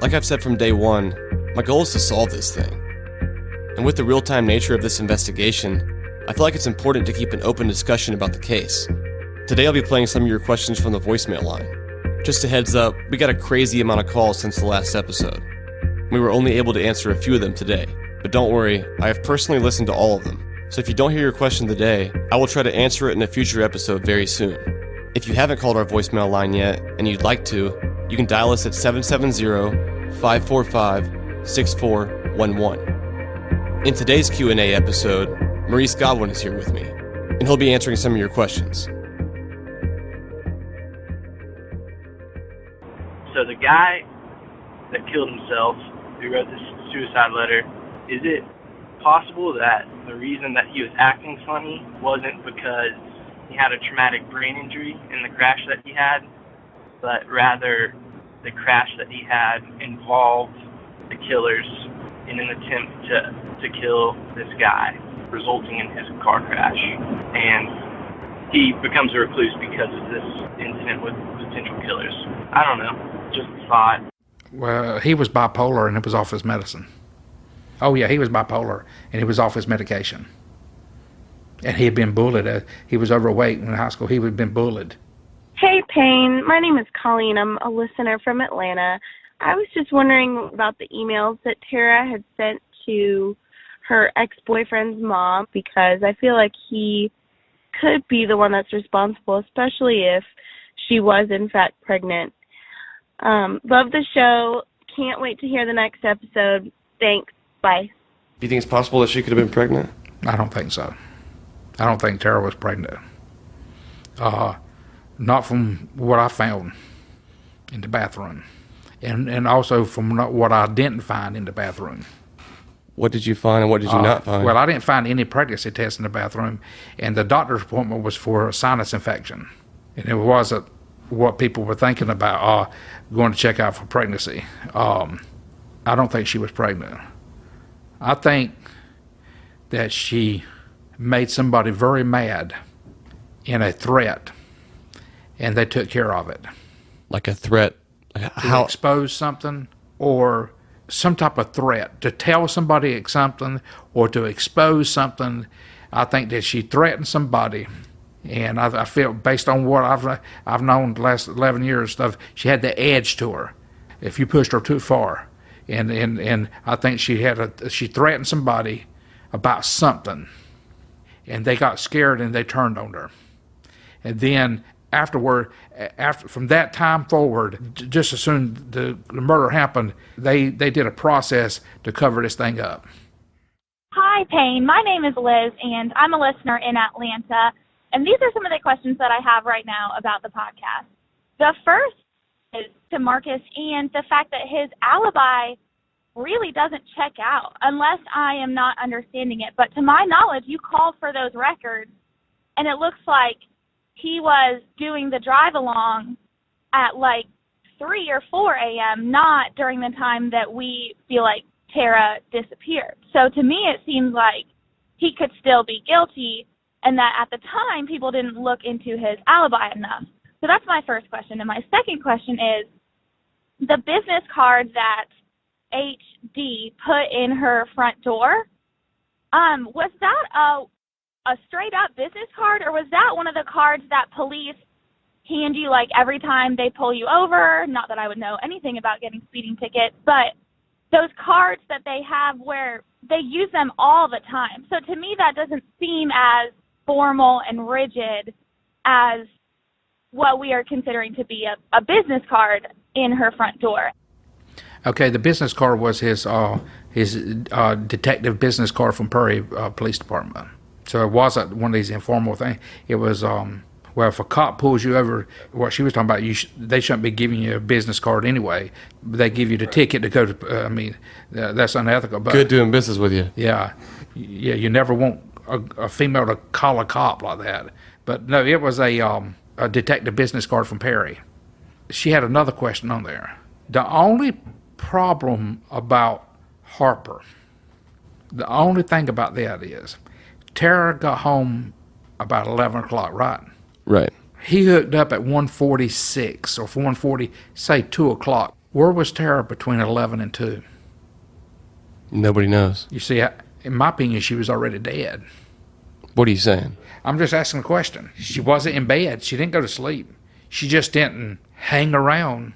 Like I've said from day one, my goal is to solve this thing. And with the real-time nature of this investigation, I feel like it's important to keep an open discussion about the case. Today I'll be playing some of your questions from the voicemail line. Just a heads up, we got a crazy amount of calls since the last episode. We were only able to answer a few of them today. But don't worry, I have personally listened to all of them. So if you don't hear your question today, I will try to answer it in a future episode very soon. If you haven't called our voicemail line yet, and you'd like to, you can dial us at 770-545-6411. In today's Q&A episode, Maurice Godwin is here with me, and he'll be answering some of your questions. So the guy that killed himself, who wrote this suicide letter, is it possible that the reason that he was acting funny wasn't because he had a traumatic brain injury in the crash that he had, but rather the crash that he had involved the killers in an attempt to kill this guy, resulting in his car crash? And he becomes a recluse because of this incident with potential killers. I don't know, just a thought. Well, he was bipolar and it was off his medicine. Oh yeah, he was bipolar and he was off his medication. And he had been bullied. He was overweight in high school. He had been bullied. Hey, Payne. My name is Colleen. I'm a listener from Atlanta. I was just wondering about the emails that Tara had sent to her ex-boyfriend's mom, because I feel like he could be the one that's responsible, especially if she was, in fact, pregnant. Love the show. Can't wait to hear the next episode. Thanks. Bye. Do you think it's possible that she could have been pregnant? I don't think so. I don't think Tara was pregnant. Not from what I found in the bathroom. And also from what I didn't find in the bathroom. What did you find and what did you not find? Well, I didn't find any pregnancy tests in the bathroom, and the doctor's appointment was for a sinus infection. And it wasn't what people were thinking about, going to check out for pregnancy. I don't think she was pregnant. I think that she made somebody very mad in a threat, and they took care of it. Like a threat? To expose something, or some type of threat, to tell somebody something or to expose something. I think that she threatened somebody, and I feel, based on what I've known the last 11 years, stuff, she had the edge to her if you pushed her too far. And I think she threatened somebody about something, and they got scared and they turned on her. And then from that time forward, just as soon the murder happened, they did a process to cover this thing up. Hi, Payne. My name is Liz, and I'm a listener in Atlanta. And these are some of the questions that I have right now about the podcast. The first is to Marcus, and the fact that his alibi really doesn't check out, unless I am not understanding it. But to my knowledge, you called for those records, and it looks like he was doing the drive-along at like 3 or 4 a.m., not during the time that we feel like Tara disappeared. So to me, it seems like he could still be guilty, and that at the time, people didn't look into his alibi enough. So that's my first question. And my second question is, the business card that HD put in her front door, was that a straight-up business card, or was that one of the cards that police hand you, like, every time they pull you over? Not that I would know anything about getting speeding tickets, but those cards that they have where they use them all the time. So to me, that doesn't seem as formal and rigid as what we are considering to be a business card in her front door. Okay, the business card was his detective business card from Perry Police Department. So it wasn't one of these informal things. It was, well, if a cop pulls you over, what she was talking about, they shouldn't be giving you a business card anyway. They give you the ticket to go to, that's unethical. But good doing business with you. Yeah, you never want a female to call a cop like that. But no, it was a detective business card from Perry. She had another question on there. The only problem about Harper, the only thing about that is, Tara got home about 11 o'clock, right? Right. He hooked up at 1:46 or 1:40, say 2 o'clock. Where was Tara between 11 and 2? Nobody knows. You see, in my opinion, she was already dead. What are you saying? I'm just asking a question. She wasn't in bed. She didn't go to sleep. She just didn't hang around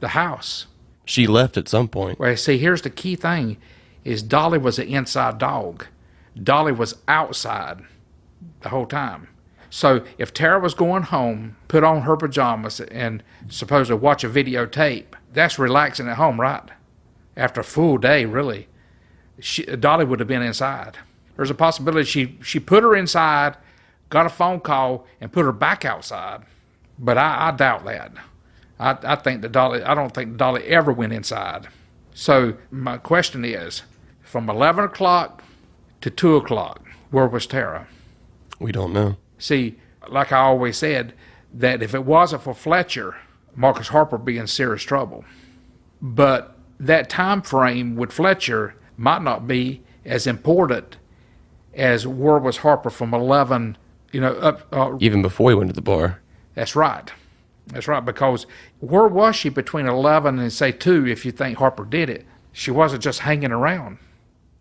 the house. She left at some point. Well, see, here's the key thing, is Dolly was an inside dog. Dolly was outside the whole time. So if Tara was going home, put on her pajamas, and supposedly watch a videotape, that's relaxing at home, right? After a full day, really. Dolly would have been inside. There's a possibility she put her inside, got a phone call, and put her back outside. But I doubt that. I don't think Dolly ever went inside. So my question is, from 11 o'clock to 2 o'clock, where was Tara? We don't know. See, like I always said, that if it wasn't for Fletcher, Marcus Harper would be in serious trouble. But that time frame with Fletcher might not be as important as where was Harper from 11, up. Even before he went to the bar. That's right. That's right, because where was she between 11 and, say, 2 if you think Harper did it? She wasn't just hanging around.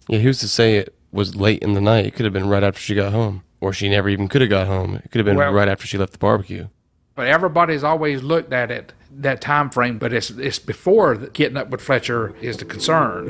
Yeah, who's to say it was late in the night? It could have been right after she got home. Or she never even could have got home. It could have been right after she left the barbecue. But everybody's always looked at it, that time frame, but it's before getting up with Fletcher is the concern.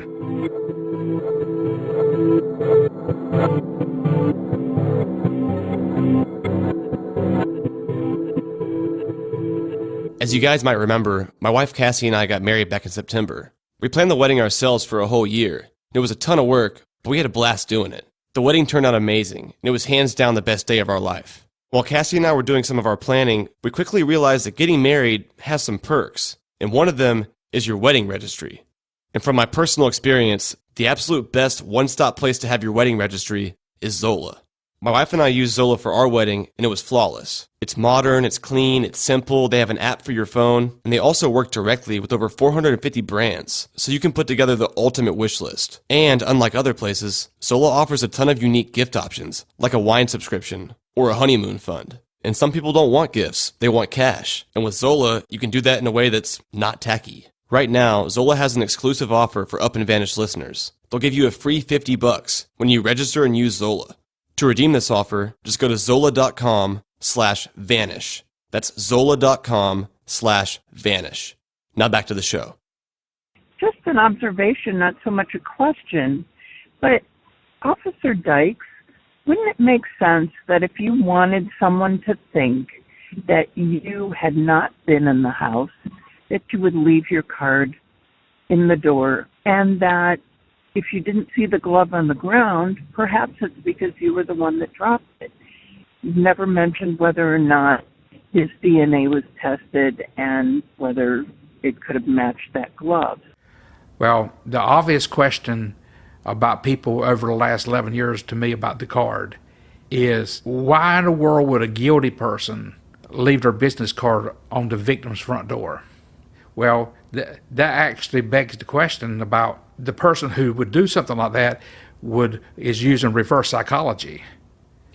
As you guys might remember, my wife Cassie and I got married back in September. We planned the wedding ourselves for a whole year. It was a ton of work, but we had a blast doing it. The wedding turned out amazing, and it was hands down the best day of our life. While Cassie and I were doing some of our planning, we quickly realized that getting married has some perks, and one of them is your wedding registry. And from my personal experience, the absolute best one-stop place to have your wedding registry is Zola. My wife and I used Zola for our wedding, and it was flawless. It's modern, it's clean, it's simple, they have an app for your phone, and they also work directly with over 450 brands, so you can put together the ultimate wish list. And unlike other places, Zola offers a ton of unique gift options, like a wine subscription or a honeymoon fund. And some people don't want gifts, they want cash. And with Zola, you can do that in a way that's not tacky. Right now, Zola has an exclusive offer for Up and Vanished listeners. They'll give you a free $50 when you register and use Zola. To redeem this offer, just go to zola.com/vanish. That's zola.com/vanish. Now back to the show. Just an observation, not so much a question, but Officer Dykes, wouldn't it make sense that if you wanted someone to think that you had not been in the house, that you would leave your card in the door, and that if you didn't see the glove on the ground, perhaps it's because you were the one that dropped it. You've never mentioned whether or not his DNA was tested and whether it could have matched that glove. Well, the obvious question about people over the last 11 years to me about the card is, why in the world would a guilty person leave their business card on the victim's front door? Well, that actually begs the question about the person who would do something like that is using reverse psychology.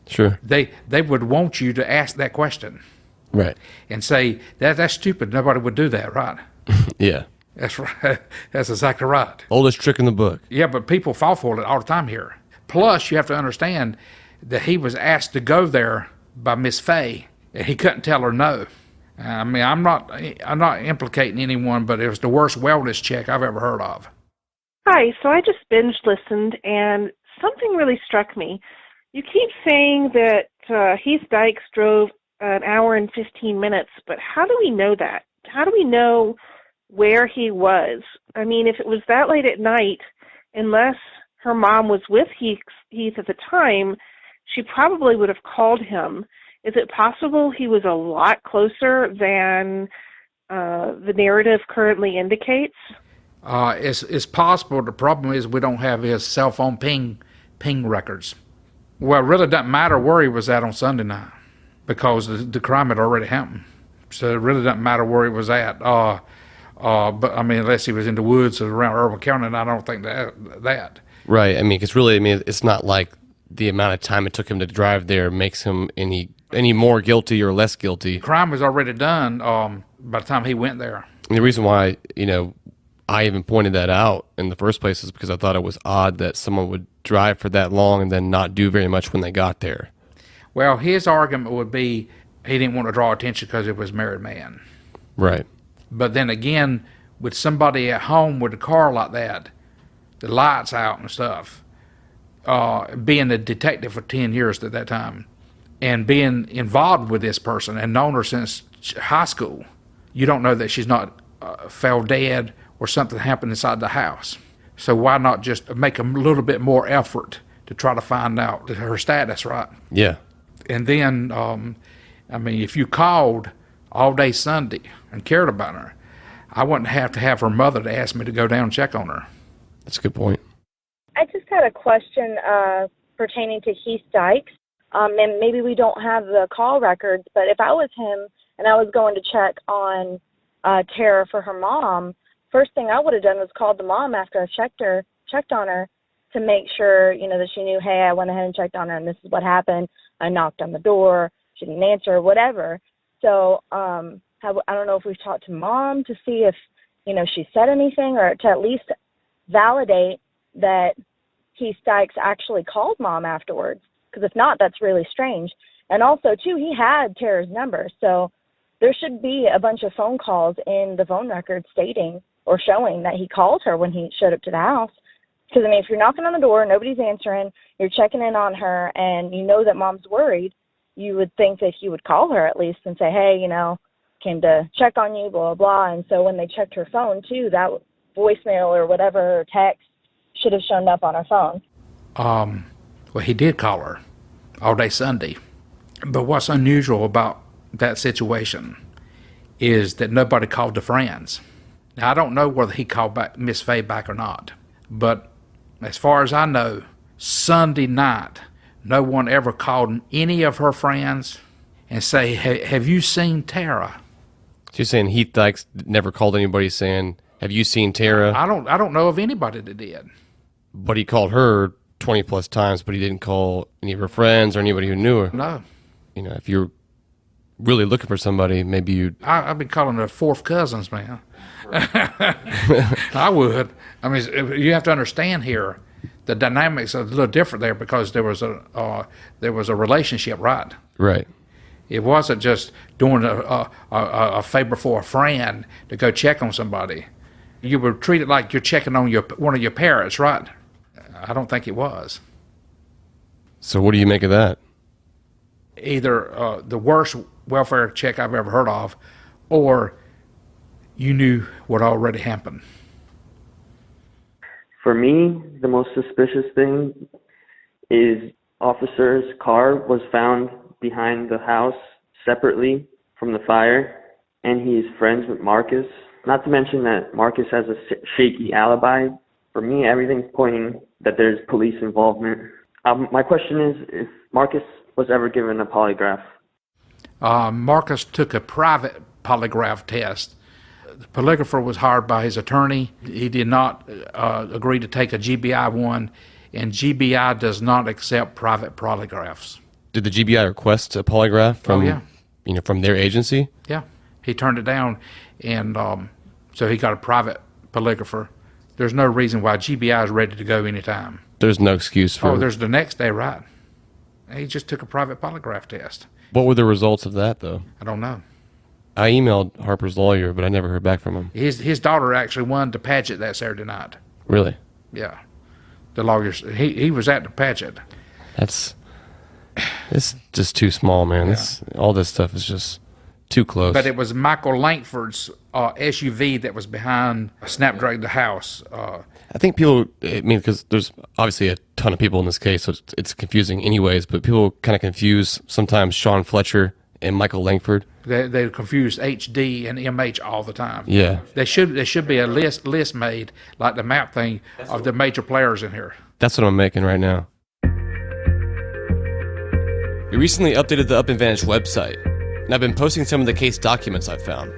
Sure. They would want you to ask that question. Right. And say, that's stupid. Nobody would do that, right? Yeah. That's right. That's exactly right. Oldest trick in the book. Yeah, but people fall for it all the time here. Plus, you have to understand that he was asked to go there by Miss Fay, and he couldn't tell her no. I mean, I'm not implicating anyone, but it was the worst wellness check I've ever heard of. Hi, so I just binge listened, and something really struck me. You keep saying that Heath Dykes drove an hour and 15 minutes, but how do we know that? How do we know where he was? I mean, if it was that late at night, unless her mom was with Heath at the time, she probably would have called him. Is it possible he was a lot closer than the narrative currently indicates? It's possible. The problem is we don't have his cell phone ping records. Well, it really doesn't matter where he was at on Sunday night because the crime had already happened. So it really doesn't matter where he was at. But I mean, unless he was in the woods around Irwin County, and I don't think that. Right. I mean, because really, it's not like the amount of time it took him to drive there makes him any more guilty or less guilty. The crime was already done by the time he went there. And the reason why, I even pointed that out in the first place is because I thought it was odd that someone would drive for that long and then not do very much when they got there. Well, his argument would be he didn't want to draw attention because it was a married man. Right. But then again, with somebody at home with a car like that, the lights out and stuff, being a detective for 10 years at that time, and being involved with this person and known her since high school, you don't know that she's not fell dead or something happened inside the house. So why not just make a little bit more effort to try to find out her status, right? Yeah. And then, if you called all day Sunday and cared about her, I wouldn't have to have her mother to ask me to go down and check on her. That's a good point. I just had a question pertaining to Heath Dykes. And maybe we don't have the call records, but if I was him and I was going to check on Tara for her mom, first thing I would have done was called the mom after I checked on her to make sure, that she knew, hey, I went ahead and checked on her and this is what happened. I knocked on the door, she didn't answer, whatever. So I don't know if we've talked to mom to see if, she said anything, or to at least validate that Heath Dykes actually called mom afterwards. Because if not, that's really strange. And also, too, he had Tara's number. So there should be a bunch of phone calls in the phone record stating or showing that he called her when he showed up to the house. Because, if you're knocking on the door, nobody's answering, you're checking in on her, and you know that mom's worried, you would think that he would call her at least and say, hey, came to check on you, blah, blah, blah. And so when they checked her phone, too, that voicemail or whatever, or text, should have shown up on her phone. Well, he did call her all day Sunday. But what's unusual about that situation is that nobody called the friends. Now, I don't know whether he called back Miss Faye back or not. But as far as I know, Sunday night, no one ever called any of her friends and say, hey, have you seen Tara? So you're saying Heath Dykes never called anybody saying, have you seen Tara? I don't know of anybody that did. But he called her 20 plus times, but he didn't call any of her friends or anybody who knew her. No. If you're really looking for somebody, maybe you... I've been calling her fourth cousins, man. I would. You have to understand here, the dynamics are a little different there because there was a relationship, right? Right. It wasn't just doing a favor for a friend to go check on somebody. You were treated like you're checking on one of your parents, right? I don't think it was. So what do you make of that? Either the worst welfare check I've ever heard of, or you knew what already happened. For me, the most suspicious thing is officer's car was found behind the house separately from the fire, and he's friends with Marcus. Not to mention that Marcus has a shaky alibi. For me, everything's pointing that there's police involvement. My question is if Marcus was ever given a polygraph. Marcus took a private polygraph test. The polygrapher was hired by his attorney. He did not agree to take a GBI one, and GBI does not accept private polygraphs. Did the GBI request a polygraph from, from their agency? Yeah, he turned it down, and so he got a private polygrapher. There's no reason why GBI is ready to go anytime. There's no excuse for... Oh, there's the next day, right? He just took a private polygraph test. What were the results of that, though? I don't know. I emailed Harper's lawyer, but I never heard back from him. His daughter actually won the pageant that Saturday night. Really? Yeah. The lawyers, he was at the pageant. It's just too small, man. Yeah. All this stuff is just too close. But it was Michael Langford's SUV that was behind Snapdragon, the house. I think people, because there's obviously a ton of people in this case, so it's confusing anyways, but people kind of confuse sometimes Sean Fletcher and Michael Langford. They confuse HD and MH all the time. Yeah. There should be a list made, like the map thing, of the major players in here. That's what I'm making right now. We recently updated the Up and Vanish website, and I've been posting some of the case documents I've found.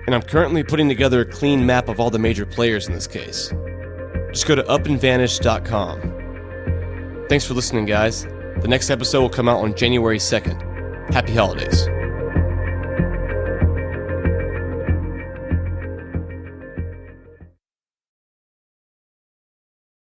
And I'm currently putting together a clean map of all the major players in this case. Just go to upandvanish.com. Thanks for listening, guys. The next episode will come out on January 2nd. Happy holidays.